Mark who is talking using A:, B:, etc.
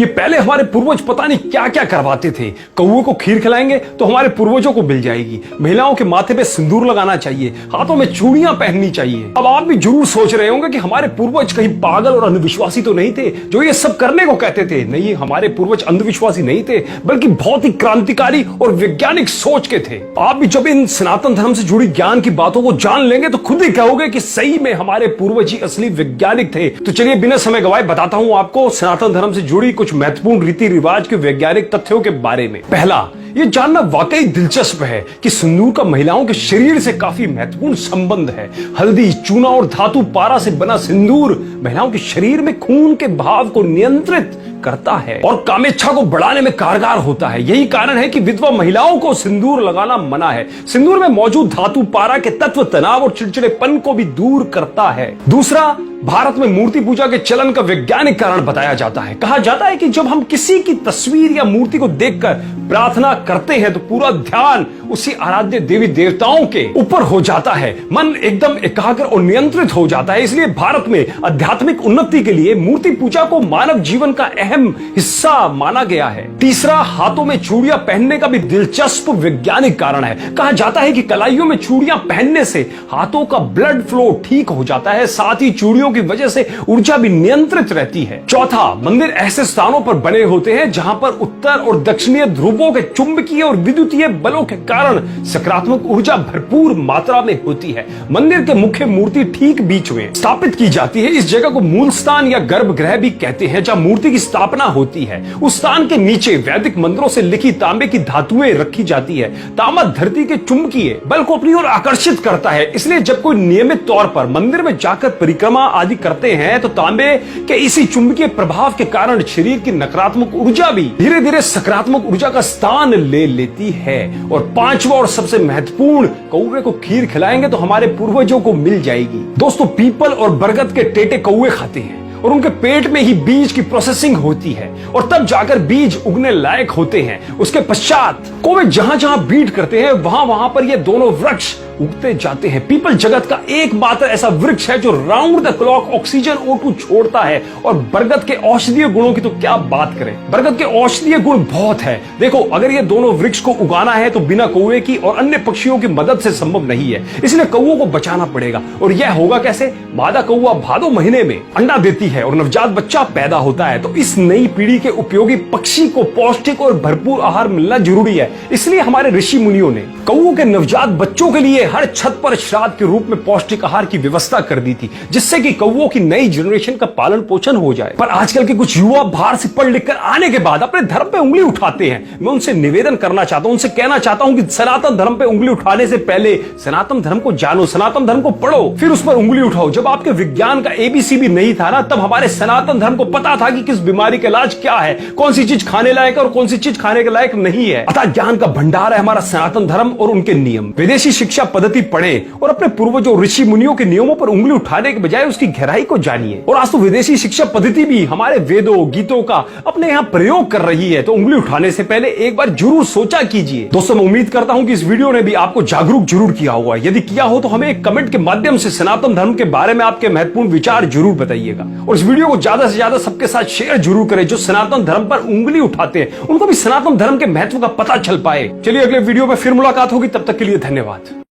A: ये पहले हमारे पूर्वज पता नहीं क्या क्या करवाते थे। कौवे को खीर खिलाएंगे तो हमारे पूर्वजों को मिल जाएगी। महिलाओं के माथे पे सिंदूर लगाना चाहिए, हाथों में चूड़ियां पहननी चाहिए। अब आप भी जरूर सोच रहे होंगे कि हमारे पूर्वज कहीं पागल और अंधविश्वासी तो नहीं थे जो ये सब करने को कहते थे। नहीं, हमारे पूर्वज अंधविश्वासी नहीं थे, बल्कि बहुत ही क्रांतिकारी और वैज्ञानिक सोच के थे। आप भी जब इन सनातन धर्म से जुड़ी ज्ञान की बातों को जान लेंगे तो खुद ही कहोगे कि सही में हमारे पूर्वज ही असली वैज्ञानिक थे। तो चलिए बिना समय गवाए बताता हूं आपको सनातन धर्म से जुड़ी कुछ महत्वपूर्ण रीति रिवाज के वैज्ञानिक तथ्यों के बारे में। पहला, ये जानना वाकई दिलचस्प है कि सिंदूर का महिलाओं के शरीर से काफी महत्वपूर्ण संबंध है। हल्दी, चूना और धातु पारा से बना सिंदूर महिलाओं के शरीर में खून के बहाव को नियंत्रित करता है और कामेच्छा को बढ़ाने में कारगर होता है। यही कारण है कि विधवा महिलाओं को सिंदूर लगाना मना है। सिंदूर में मौजूद धातु पारा के तत्व तनाव और चिड़चिड़ेपन को भी दूर करता है। दूसरा, भारत में मूर्ति पूजा के चलन का वैज्ञानिक कारण बताया जाता है। कहा जाता है कि जब हम किसी की तस्वीर या मूर्ति को देखकर प्रार्थना करते हैं तो पूरा ध्यान उसी आराध्य देवी देवताओं के ऊपर हो जाता है। मन एकदम एकाग्र और नियंत्रित हो जाता है। इसलिए भारत में आध्यात्मिक उन्नति के लिए मूर्ति पूजा को मानव जीवन का अहम हिस्सा माना गया है। तीसरा, हाथों में चूड़ियां पहनने का भी दिलचस्प वैज्ञानिक कारण है। कहा जाता है कि कलाइयों में चूड़ियां पहनने से हाथों का ब्लड फ्लो ठीक हो जाता है, साथ ही चूड़ियों की वजह से ऊर्जा भी नियंत्रित रहती है। चौथा, मंदिर ऐसे स्थानों पर बने होते हैं जहां पर उत्तर और दक्षिणीय ध्रुवों के चुंबकीय और विद्युतीय बलों के कारण सकारात्मक ऊर्जा भरपूर मात्रा में होती है। मंदिर के मुख्य मूर्ति ठीक बीच में स्थापित की जाती है। इस जगह को मूल स्थान या गर्भगृह भी कहते हैं, जहां मूर्ति की स्थापना होती है। उस स्थान के नीचे वैदिक मंत्रों से लिखी तांबे की धातुएं रखी जाती है। तांबा धरती के चुंबकीय बल को अपनी ओर आकर्षित करता है। इसलिए जब कोई नियमित तौर पर मंदिर में जाकर परिक्रमा आदि करते हैं तो तांबे के इसी चुंबकीय प्रभाव के कारण शरीर की नकारात्मक ऊर्जा भी धीरे धीरे सकारात्मक ऊर्जा का स्थान ले लेती है। और पांचवा और सबसे महत्वपूर्ण, कौवे को खीर खिलाएंगे तो हमारे पूर्वजों को मिल जाएगी। दोस्तों, पीपल और बरगद के टेटे कौवे खाते हैं और उनके पेट में ही बीज की प्रोसेसिंग होती है और तब जाकर बीज उगने लायक होते हैं। उसके पश्चात कौवे जहां जहां बीट करते हैं वहां वहां पर ये दोनों वृक्ष उगते जाते हैं। पीपल जगत का एकमात्र ऐसा वृक्ष है जो round the clock oxygen O2 छोड़ता है। और बरगद के औषधीय गुणों की तो क्या बात करें, बरगद के औषधीय गुण बहुत है। देखो, अगर ये दोनों वृक्ष को उगाना है तो बिना कौवे की और अन्य पक्षियों की मदद से संभव नहीं है। इसलिए कौवों को बचाना पड़ेगा। और यह होगा कैसे? मादा कौवा भादो महीने में अंडा देती है और नवजात बच्चा पैदा होता है। तो इस नई पीढ़ी के उपयोगी पक्षी को पौष्टिक और भरपूर आहार मिलना जरूरी है। इसलिए हमारे ऋषि मुनियों ने कौवों के नवजात बच्चों के लिए हर छत पर श्राद्ध के रूप में पौष्टिक आहार की व्यवस्था कर दी थी, जिससे कि कौवों की नई जनरेशन का पालन पोषण हो जाए। पर आजकल के कुछ युवा बाहर से पढ़ लिख कर आने के बाद अपने धर्म पे उंगली उठाते हैं। मैं उनसे निवेदन करना चाहता हूं, उनसे कहना चाहता हूं कि सनातन धर्म पे उंगली उठाने से पहले सनातन धर्म को जानो, सनातन धर्म को पढ़ो, फिर उस पर उंगली उठाओ। जब आपके विज्ञान का ABC भी नहीं था ना, तब हमारे सनातन धर्म को पता था कि किस बीमारी का इलाज क्या है, कौन सी चीज खाने लायक और कौन सी चीज खाने के लायक नहीं है। अतः ज्ञान का भंडार है हमारा सनातन धर्म और उनके नियम। विदेशी शिक्षा पद्धति पढ़े और अपने पूर्वजों ऋषि मुनियों के नियमों पर उंगली उठाने के बजाय उसकी गहराई को जानिए। और आज तो विदेशी शिक्षा पद्धति भी हमारे वेदों गीतों का अपने यहाँ प्रयोग कर रही है। तो उंगली उठाने से पहले एक बार जरूर सोचा कीजिए। दोस्तों, मैं उम्मीद करता हूँ कि इस वीडियो ने भी आपको जागरूक जरूर किया होगा। यदि किया हो तो हमें एक कमेंट के माध्यम से सनातन धर्म के बारे में आपके महत्वपूर्ण विचार जरूर बताइएगा। और इस वीडियो को ज्यादा से ज्यादा सबके साथ शेयर जरूर करें जो सनातन धर्म पर उंगली उठाते हैं, उनको भी सनातन धर्म के महत्व का पता चल पाए। चलिए अगले वीडियो में फिर मुलाकात होगी, तब तक के लिए धन्यवाद।